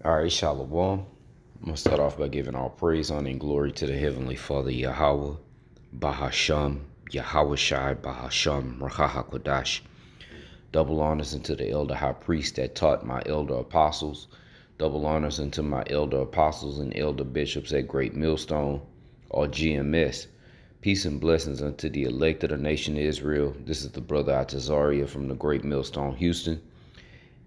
All right, Shalom. I'm going to start off by giving all praise, honor, and glory to the Heavenly Father, Yahweh, Bahasham, Yahweh Shai, Bahasham, Rachaha Kodash. Double honors unto the elder high priest that taught my elder apostles. Double honors unto my elder apostles and elder bishops at Great Millstone, or GMS. Peace and blessings unto the elect of the nation of Israel. This is the brother Atazaria from the Great Millstone, Houston.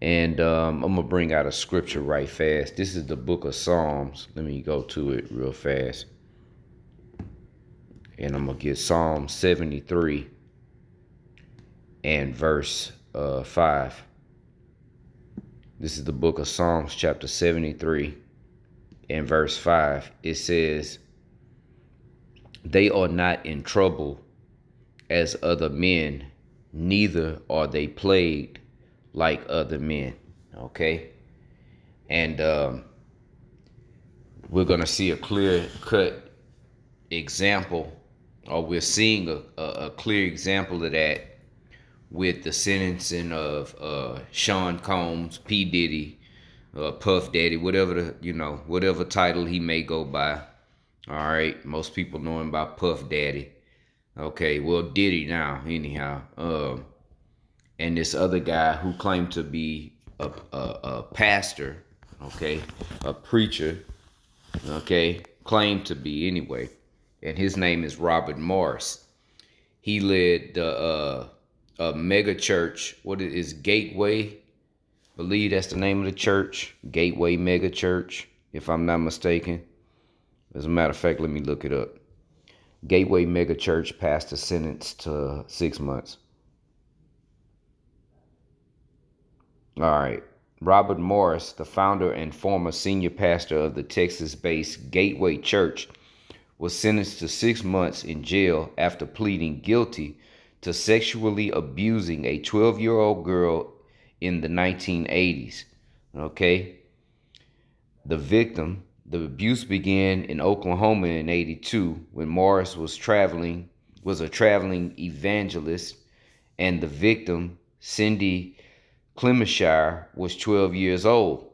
And I'm going to bring out a scripture right fast. This is the book of Psalms. Let me go to it real fast. And I'm going to get Psalm 73 and verse 5. This is the book of Psalms chapter 73 and verse 5. It says, "They are not in trouble as other men, neither are they plagued like other men." Okay. And we're going to see a clear-cut example, or we're seeing a clear example of that with the sentencing of Sean Combs, P. Diddy, Puff Daddy, whatever title he may go by. All right. Most people know him by Puff Daddy. Okay. Well, Diddy now, anyhow. And this other guy who claimed to be a pastor, okay, a preacher, okay, claimed to be anyway, and his name is Robert Morris. He led the a mega church. What is Gateway? I believe that's the name of the church, Gateway Mega Church, if I'm not mistaken. As a matter of fact, let me look it up. Gateway Mega Church passed a sentence to 6 months. All right. Robert Morris, the founder and former senior pastor of the Texas-based Gateway Church, was sentenced to 6 months in jail after pleading guilty to sexually abusing a 12-year-old girl in the 1980s. Okay. The abuse began in Oklahoma in 82 when Morris was a traveling evangelist, and the victim, Cindy Clemishire, was 12 years old.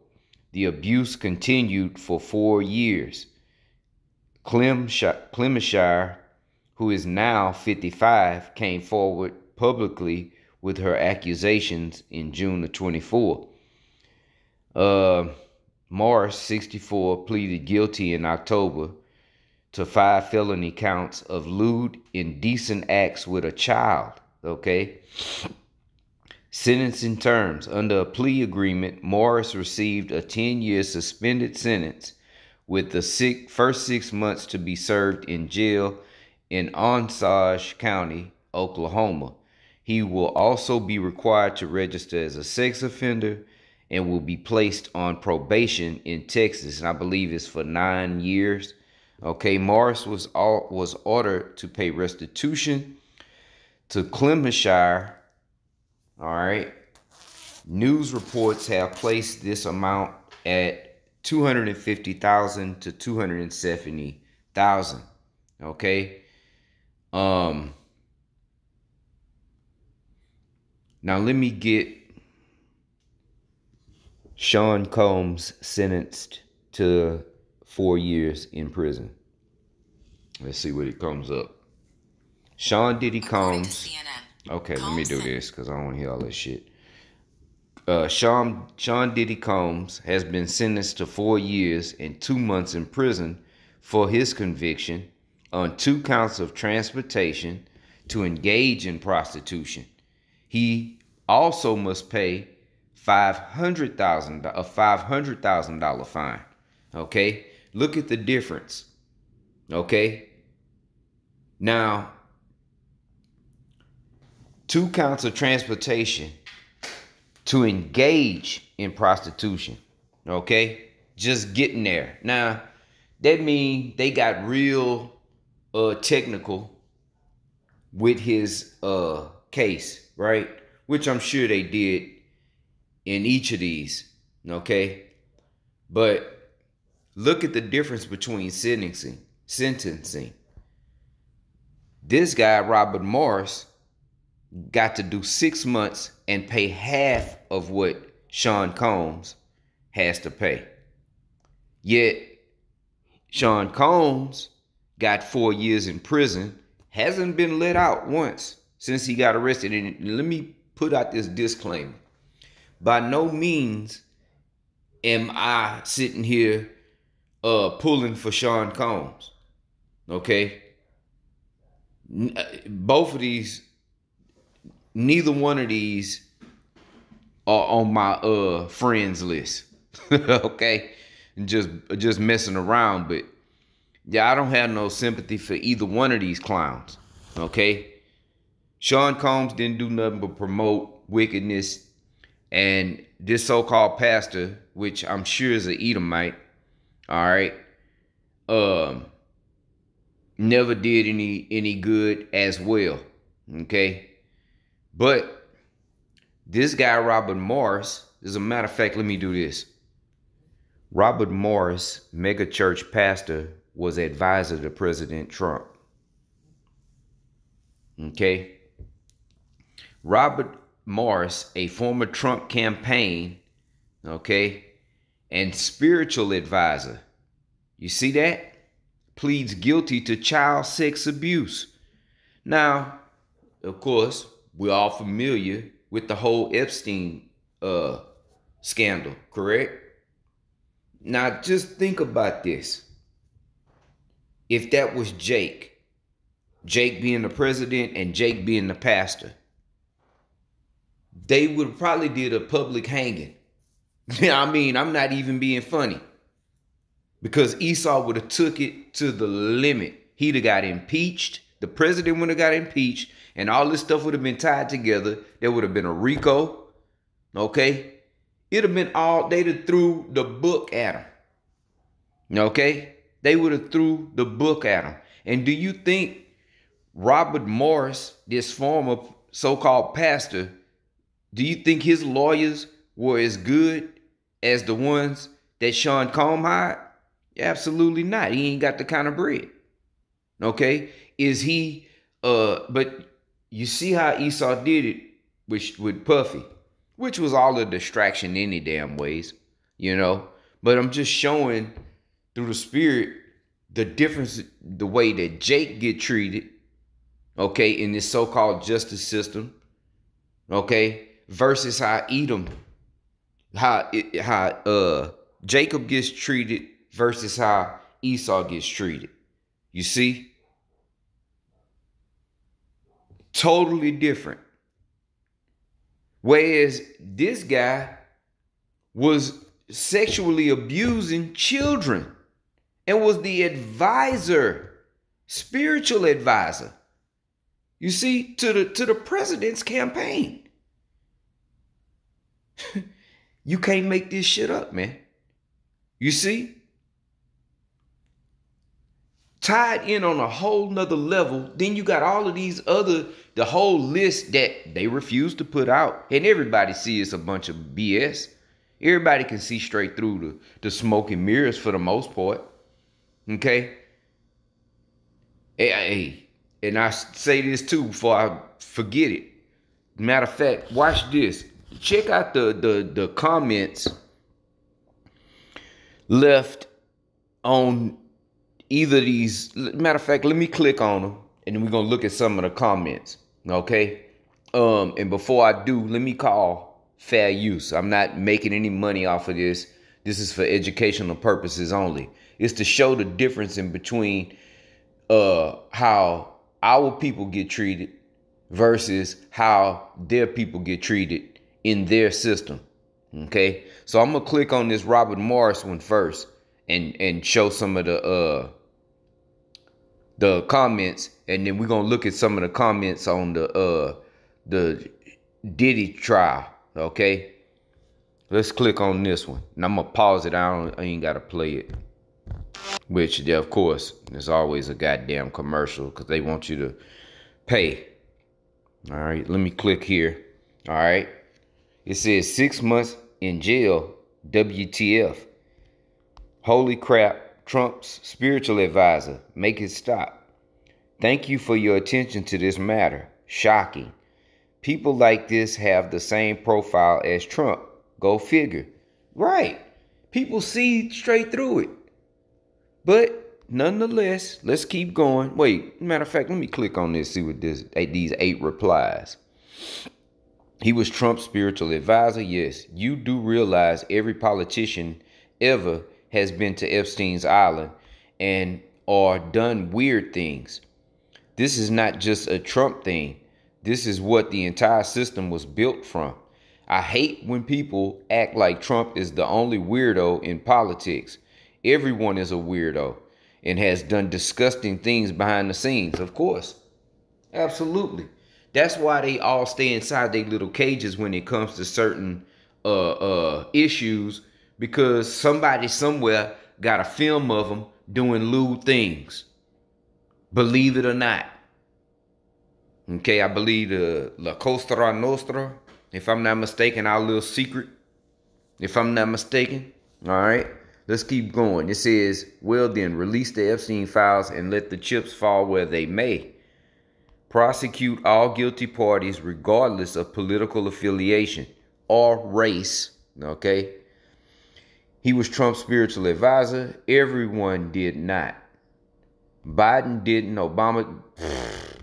The abuse continued for 4 years. Clemishire, who is now 55, came forward publicly with her accusations in June of 24. Morris, 64, pleaded guilty in October to 5 felony counts of lewd, indecent acts with a child. Okay. Sentencing terms. Under a plea agreement, Morris received a 10-year suspended sentence with the first 6 months to be served in jail in Osage County, Oklahoma. He will also be required to register as a sex offender and will be placed on probation in Texas, and I believe it's for 9 years. Okay, Morris was ordered to pay restitution to Clemishire. All right. News reports have placed this amount at $250,000 to $270,000. Okay. Now let me get Sean Combs sentenced to 4 years in prison. Let's see what it comes up. Sean Diddy Combs. Okay, let me do this because I don't want to hear all this shit. Sean Diddy Combs has been sentenced to 4 years and 2 months in prison for his conviction on 2 counts of transportation to engage in prostitution. He also must pay $500,000 fine. Okay, look at the difference. Okay, now 2 counts of transportation to engage in prostitution. Okay, just getting there. Now that means they got real technical with his case, right? Which I'm sure they did in each of these. Okay, but look at the difference between sentencing. This guy, Robert Morris, got to do 6 months and pay half of what Sean Combs has to pay. Yet Sean Combs got 4 years in prison, hasn't been let out once since he got arrested. And let me put out this disclaimer. By no means am I sitting here pulling for Sean Combs. Okay? Both of these, neither one of these are on my friends list. Okay? Just messing around, but yeah, I don't have no sympathy for either one of these clowns. Okay? Sean Combs didn't do nothing but promote wickedness, and this so-called pastor, which I'm sure is an Edomite, all right, never did any good as well. Okay? But this guy, Robert Morris, as a matter of fact, let me do this. Robert Morris, mega church pastor, was advisor to President Trump. Okay? Robert Morris, a former Trump campaign, okay, and spiritual advisor. You see that? Pleads guilty to child sex abuse. Now, of course, we're all familiar with the whole Epstein scandal, correct? Now, just think about this. If that was Jake being the president and Jake being the pastor, they would probably did a public hanging. I mean, I'm not even being funny. Because Esau would have took it to the limit. He'd have got impeached. The president would have got impeached. And all this stuff would have been tied together. There would have been a RICO. Okay? It'd have been all, they'd have threw the book at him. Okay? They would have threw the book at him. And do you think Robert Morris, this former so-called pastor, do you think his lawyers were as good as the ones that Sean Combs hired? Absolutely not. He ain't got the kind of bread. Okay? Is he, but you see how Esau did it with Puffy, which was all a distraction any damn ways, you know? But I'm just showing through the spirit the difference, the way that Jake get treated, okay, in this so-called justice system, okay, versus how Edom, how Jacob gets treated versus how Esau gets treated. You see? Totally different. Whereas this guy was sexually abusing children and was the advisor, spiritual advisor, you see, to the president's campaign. You can't make this shit up, man. You see? Tied in on a whole nother level. Then you got all of these other, the whole list that they refuse to put out. And everybody sees a bunch of BS. Everybody can see straight through the smoke and mirrors for the most part. Okay? Hey, and I say this too before I forget it. Matter of fact, watch this. Check out the comments left on either of these. Matter of fact, let me click on them and then we're gonna look at some of the comments. Okay. And before I do, let me call fair use. I'm not making any money off of this. This is for educational purposes only. It's to show the difference in between how our people get treated versus how their people get treated in their system. Okay. So I'm gonna click on this Robert Morris one first and show some of the comments, and then we're gonna look at some of the comments on the Diddy trial. Okay, let's click on this one, and I'm gonna pause it. I ain't gotta play it, which yeah, of course there's always a goddamn commercial because they want you to pay. All right, let me click here. All right, it says 6 months in jail, WTF. Holy crap. Trump's spiritual advisor, make it stop. Thank you for your attention to this matter. Shocking. People like this have the same profile as Trump. Go figure. Right. People see straight through it. But nonetheless, let's keep going. Wait, matter of fact, let me click on this, see what these 8 replies. He was Trump's spiritual advisor. Yes, you do realize every politician ever has been to Epstein's Island and or done weird things. This is not just a Trump thing. This is what the entire system was built from. I hate when people act like Trump is the only weirdo in politics. Everyone is a weirdo and has done disgusting things behind the scenes, of course. Absolutely. That's why they all stay inside their little cages when it comes to certain issues, because somebody somewhere got a film of them doing lewd things. Believe it or not. Okay, I believe the La Costa Nostra, if I'm not mistaken, our little secret, if I'm not mistaken. All right, let's keep going. It says, well then, release the Epstein files and let the chips fall where they may. Prosecute all guilty parties regardless of political affiliation or race. Okay. He was Trump's spiritual advisor. Everyone did not. Biden didn't. Obama,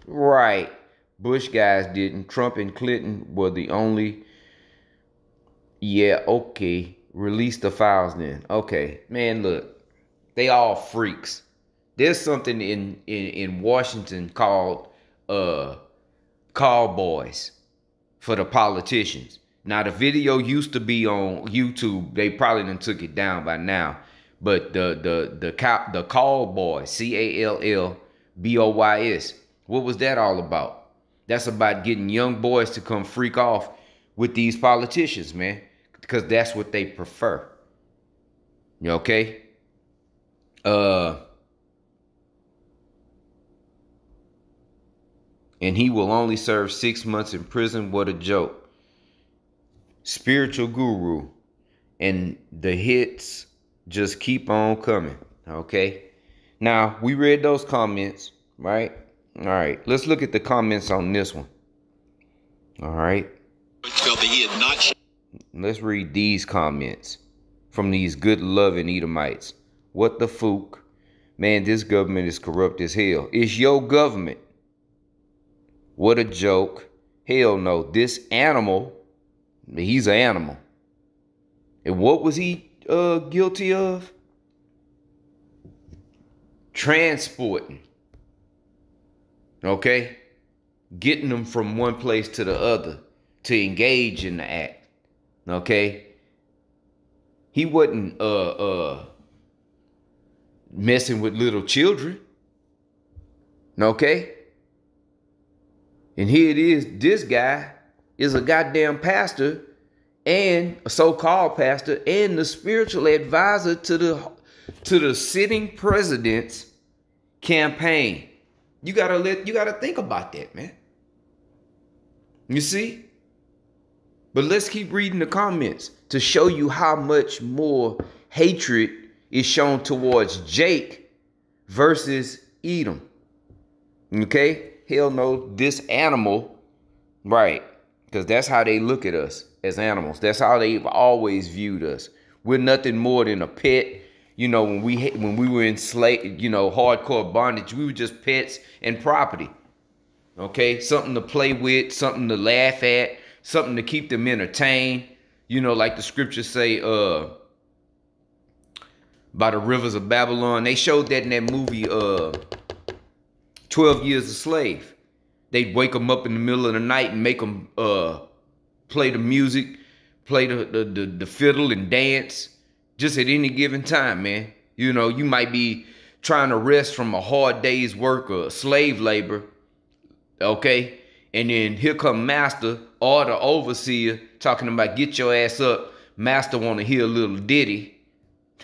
right. Bush guys didn't. Trump and Clinton were the only. Yeah, okay. Release the files then. Okay. Man, look. They all freaks. There's something in Washington called cowboys for the politicians. Now the video used to be on YouTube. They probably done took it down by now. But the cowboys, CALLBOYS. What was that all about? That's about getting young boys to come freak off with these politicians, man, because that's what they prefer. Okay? And he will only serve 6 months in prison. What a joke. Spiritual guru. And the hits just keep on coming. Okay. Now, we read those comments, right? All right. Let's look at the comments on this one. All right. Let's read these comments from these good loving Edomites. What the fook? Man, this government is corrupt as hell. It's your government. What a joke. Hell no. This animal, he's an animal. And what was he guilty of? Transporting. Okay? Getting them from one place to the other to engage in the act. Okay? He wasn't messing with little children. Okay? And here it is, this guy is a goddamn pastor and a so-called pastor and the spiritual advisor to the sitting president's campaign. You gotta think about that, man. You see? But let's keep reading the comments to show you how much more hatred is shown towards Jake versus Edom. Okay? Hell no, this animal, right? Because that's how they look at us as animals. That's how they've always viewed us. We're nothing more than a pet. You know, when we were enslaved, hardcore bondage, we were just pets and property. Okay, something to play with, something to laugh at, something to keep them entertained. Like the scriptures say, by the rivers of Babylon. They showed that in that movie, 12 Years a Slave. They'd wake them up in the middle of the night and make them play the music, play the fiddle and dance just at any given time, man. You might be trying to rest from a hard day's work or slave labor, okay? And then here come master or the overseer talking about get your ass up. Master want to hear a little ditty,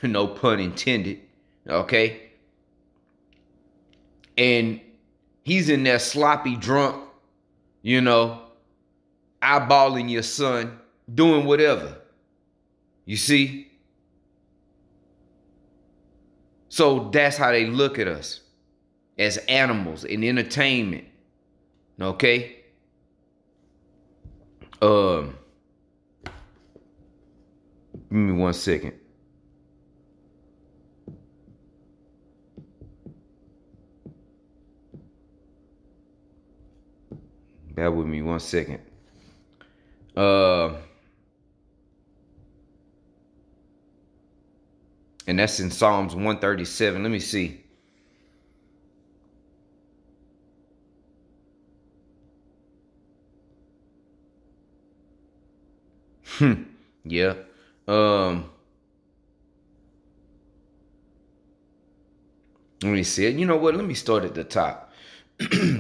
no pun intended, okay? And he's in there sloppy drunk, eyeballing your son, doing whatever. You see? So that's how they look at us, as animals in entertainment. Okay? Give me 1 second. Bear with me 1 second. And that's in Psalms 137. Let me see. Yeah. Um, Let me see it. You know what? Let me start at the top.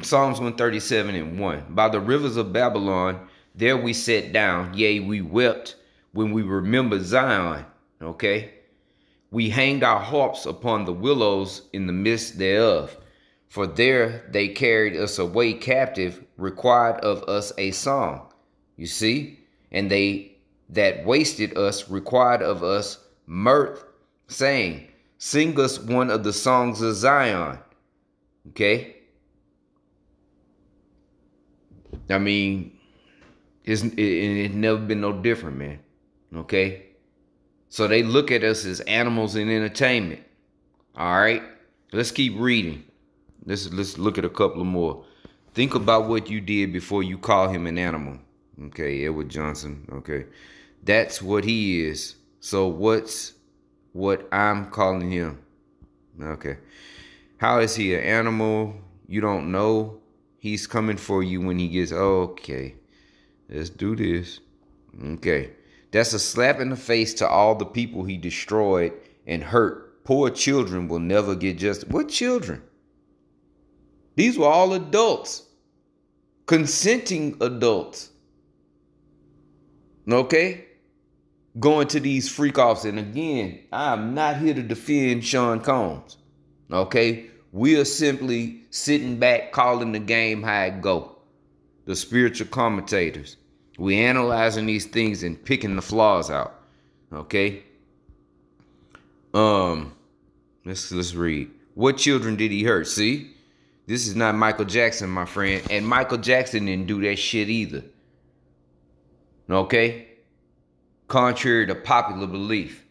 Psalms 137 and 1. By the rivers of Babylon, there we sat down. Yea, we wept when we remembered Zion. Okay. We hanged our harps upon the willows in the midst thereof. For there they carried us away captive, required of us a song. You see? And they that wasted us required of us mirth, saying, sing us one of the songs of Zion. Okay? I mean, it's never been no different, man. Okay? So they look at us as animals in entertainment. All right? Let's keep reading. Let's look at a couple of more. Think about what you did before you call him an animal. Okay, Edward Johnson. Okay. That's what he is. So what's what I'm calling him? Okay. How is he an animal? You don't know. He's coming for you when he gets okay. Let's do this. Okay. That's a slap in the face to all the people he destroyed and hurt. Poor children will never get justice. What children? These were all adults. Consenting adults. Okay? Going to these freak offs. And again, I'm not here to defend Sean Combs. Okay? We are simply sitting back calling the game how it go. The spiritual commentators. We analyzing these things and picking the flaws out. Okay? Let's read. What children did he hurt? See? This is not Michael Jackson, my friend. And Michael Jackson didn't do that shit either. Okay? Contrary to popular belief.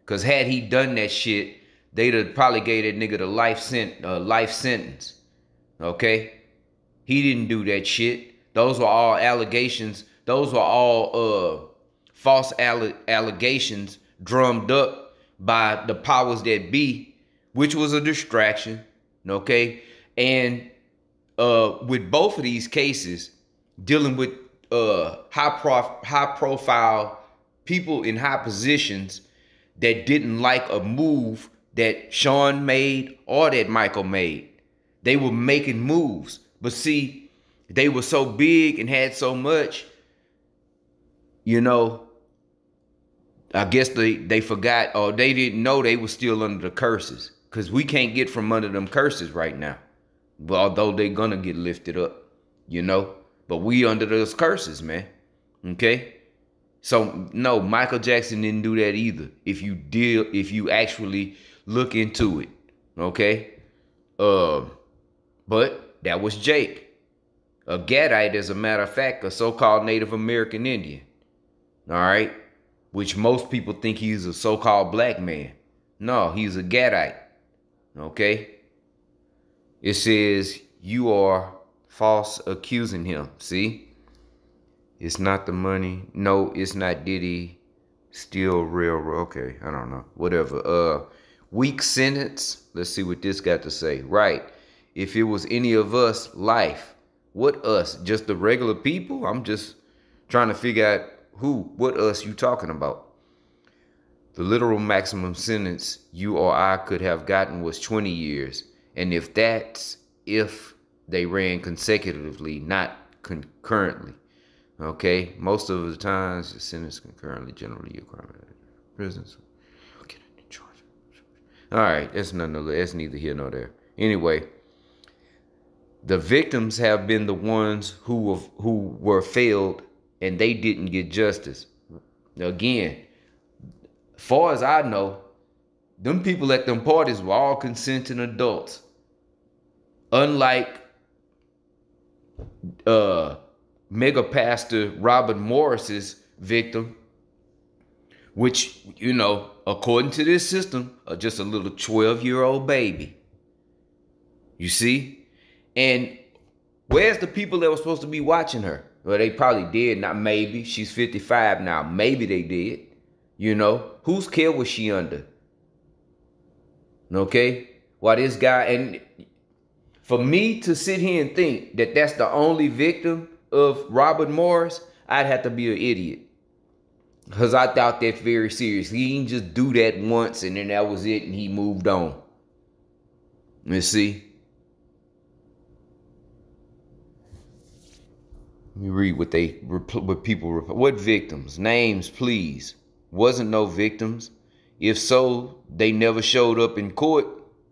Because had he done that shit, they'd have probably gave that nigga the life sentence. Okay? He didn't do that shit. Those were all allegations. Those were all false allegations drummed up by the powers that be, which was a distraction. Okay? And with both of these cases, dealing with high profile people in high positions that didn't like a move that Sean made or that Michael made. They were making moves. But see, they were so big and had so much, you know, I guess they forgot or they didn't know they were still under the curses. Because we can't get from under them curses right now. But although they're going to get lifted up, you know. But we under those curses, man. Okay? So, no, Michael Jackson didn't do that either. If you actually look into it. Okay? But that was Jake. A Gadite, as a matter of fact, a so-called Native American Indian. All right? Which most people think he's a so-called black man. No, he's a Gadite. Okay? It says you are false accusing him. See? It's not the money. No, it's not Diddy. Still real. Okay, I don't know. Whatever. Weak sentence. Let's see what this got to say. Right. If it was any of us, life. What us? Just the regular people? I'm just trying to figure out what us you talking about. The literal maximum sentence you or I could have gotten was 20 years. And if they ran consecutively, not concurrently. Okay? Most of the times, the sentence concurrently generally prisons. All right, that's neither here nor there. Anyway, the victims have been the ones who were failed and they didn't get justice. Again, far as I know, them people at them parties were all consenting adults. Unlike mega pastor Robert Morris's victim, which, you know, according to this system, are just a little 12-year-old baby. You see? And Where's the people that were supposed to be watching her? Well, they probably did. Not maybe. She's 55 now. Maybe they did. You know, whose care was she under? Okay? Why this guy, and for me to sit here and think that that's the only victim of Robert Morris, I'd have to be an idiot. Because I thought that very serious. He didn't just do that once and then that was it and he moved on. You see? Let me read what people, what victims? Names, please. Wasn't no victims. If so, they never showed up in court.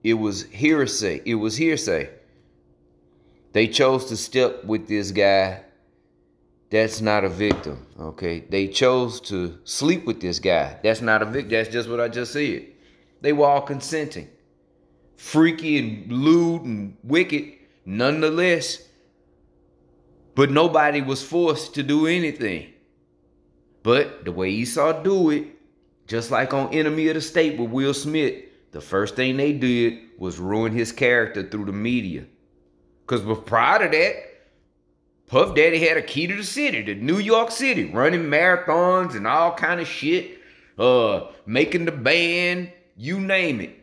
It was hearsay. It was hearsay. They chose to step with this guy. That's not a victim, okay? They chose to sleep with this guy. That's not a victim. That's just what I just said. They were all consenting. Freaky and lewd and wicked, nonetheless. But nobody was forced to do anything. But the way Esau do it, just like on Enemy of the State with Will Smith, the first thing they did was ruin his character through the media. Because prior to that, Puff Daddy had a key to the city, to New York City, running marathons and all kind of shit, making the band, you name it.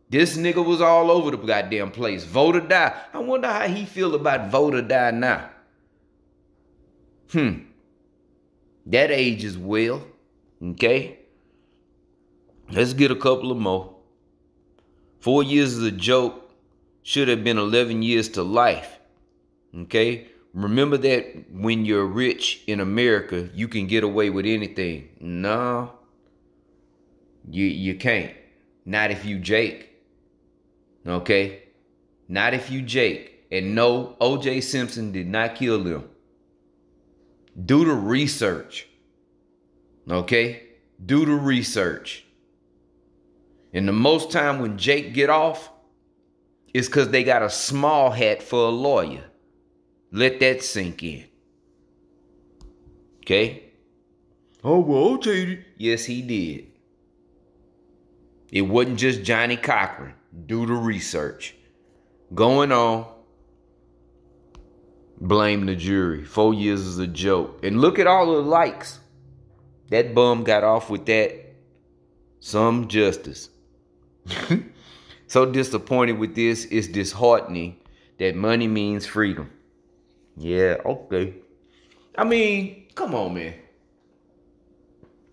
This nigga was all over the goddamn place. Vote or die. I wonder how he feel about vote or die now. That ages well. Okay. Let's get a couple of more. 4 years is a joke. Should have been 11 years to life. Okay. Remember that when you're rich in America, you can get away with anything. No, you can't. Not if you Jake. Okay? Not if you Jake. And no, O.J. Simpson did not kill them. Do the research. Okay? Do the research. And the most time when Jake get off is because they got a small hat for a lawyer. Let that sink in. Okay? Oh, well, OJ. Yes, he did. It wasn't just Johnny Cochran. Do the research. Going on. Blame the jury. 4 years is a joke. And look at all the likes. That bum got off with that. Some justice. So disappointed with this. It's disheartening that money means freedom. Yeah, okay. I mean, come on, man.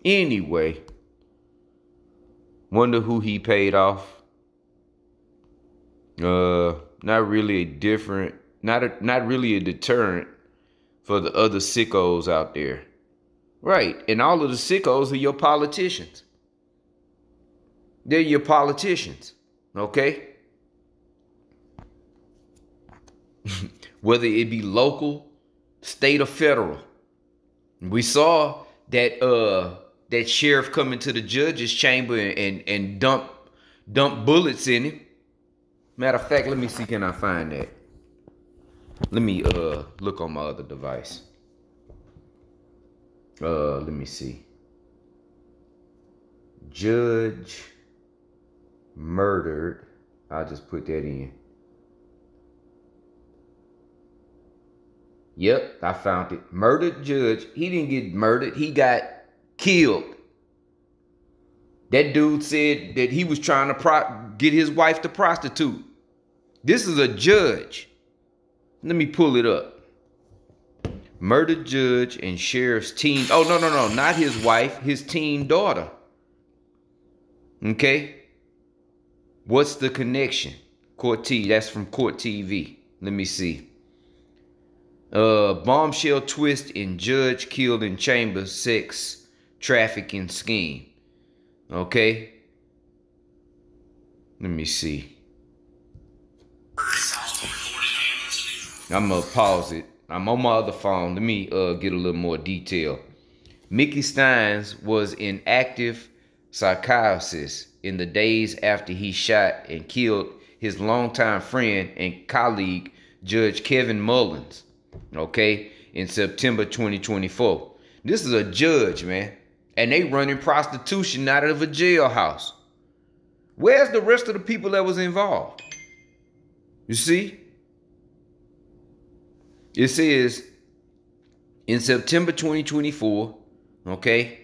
Anyway, wonder who he paid off. Not really a deterrent for the other sickos out there. Right, and all of the sickos are your politicians. They're your politicians, okay? Whether it be local, state, or federal. We saw that that sheriff come into the judge's chamber and dump bullets in him. Matter of fact, let me see, can I find that? Let me look on my other device. Let me see. Judge murdered. I'll just put that in. Yep, I found it. Murdered judge. He didn't get murdered. He got killed. That dude said that he was trying to get his wife to prostitute. This is a judge. Let me pull it up. Murdered judge and sheriff's teen. Oh, no. Not his wife. His teen daughter. Okay. What's the connection? Court TV. That's from Court TV. Let me see. Bombshell twist in judge killed in chamber sex trafficking scheme. Okay. Let me see. I'm gonna pause it. I'm on my other phone. Let me get a little more detail. Mickey Steins was in active psychosis in the days after he shot and killed his longtime friend and colleague, Judge Kevin Mullins. Okay, in September 2024. This is a judge, man. And they running prostitution out of a jailhouse. Where's the rest of the people that was involved? You see? It says in September 2024, okay,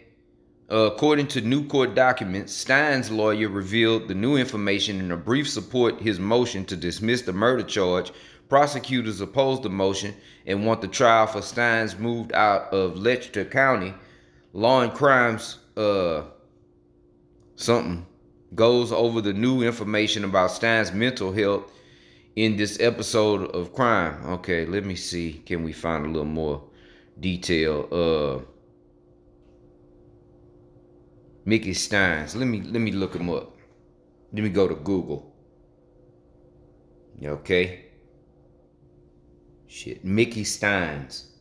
according to new court documents, Stein's lawyer revealed the new information in a brief support his motion to dismiss the murder charge. Prosecutors opposed the motion and want the trial for Stein's moved out of Letcher County. Law and Crimes something goes over the new information about Stein's mental health in this episode of crime. Okay, let me see. Can we find a little more detail? Mickey Steins. Let me look him up. Let me go to Google. Okay. Shit. Mickey Steins.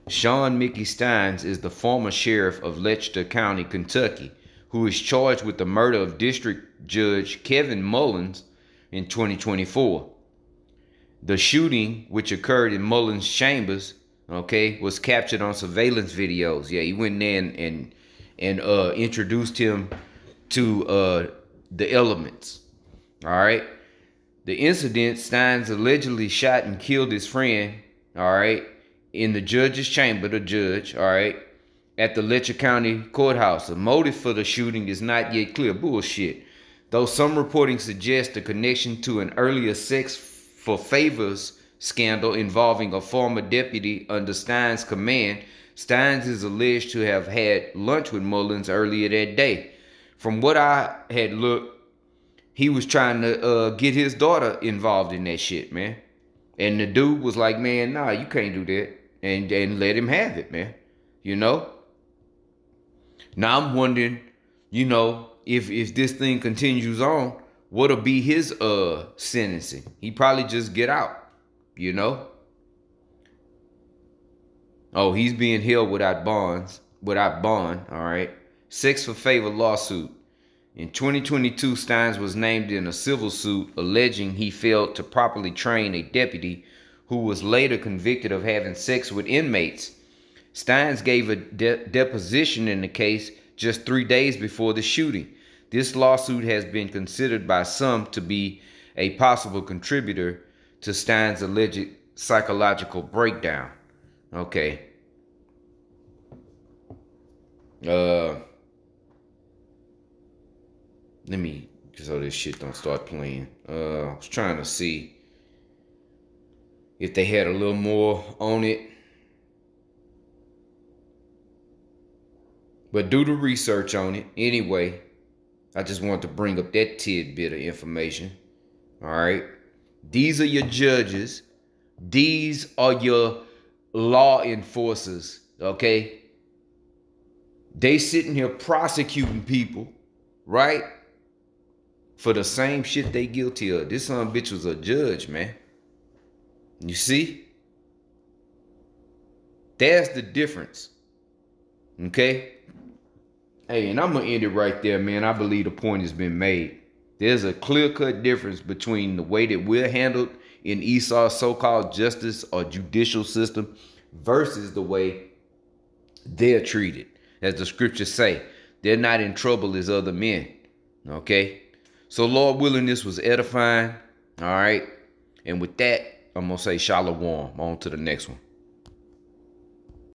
Sean Mickey Steins is the former sheriff of Letcher County, Kentucky, who is charged with the murder of District Judge Kevin Mullins in 2024. The shooting, which occurred in Mullins' chambers, okay, was captured on surveillance videos. Yeah, he went in and introduced him to the elements. All right. The incident, Steins allegedly shot and killed his friend, all right, in the judge's chamber, the judge, all right, at the Letcher County courthouse. The motive for the shooting is not yet clear. Bullshit. Though some reporting suggests a connection to an earlier sex for favors scandal involving a former deputy under Steins' command, Steins is alleged to have had lunch with Mullins earlier that day. From what I had looked, he was trying to get his daughter involved in that shit, man. And the dude was like, man, nah, you can't do that. And let him have it, man. You know? Now I'm wondering, you know, if this thing continues on, what'll be his sentencing? He probably just get out, you know? Oh, he's being held without bond, all right? Sex for favor lawsuit. In 2022, Steins was named in a civil suit alleging he failed to properly train a deputy who was later convicted of having sex with inmates. Steins gave a deposition in the case just 3 days before the shooting. This lawsuit has been considered by some to be a possible contributor to Steins' alleged psychological breakdown. Okay. Let me, so this shit don't start playing. I was trying to see if they had a little more on it. But do the research on it. Anyway, I just wanted to bring up that tidbit of information. All right. These are your judges. These are your law enforcers. Okay. They sitting here prosecuting people, right? For the same shit they guilty of. This son of a bitch was a judge, man. You see? That's the difference. Okay? Hey, and I'm going to end it right there, man. I believe the point has been made. There's a clear-cut difference between the way that we're handled in Esau's so-called justice or judicial system versus the way they're treated. As the scriptures say, they're not in trouble as other men. Okay? So, Lord willing, this was edifying. All right? And with that, I'm going to say shalom. On to the next one.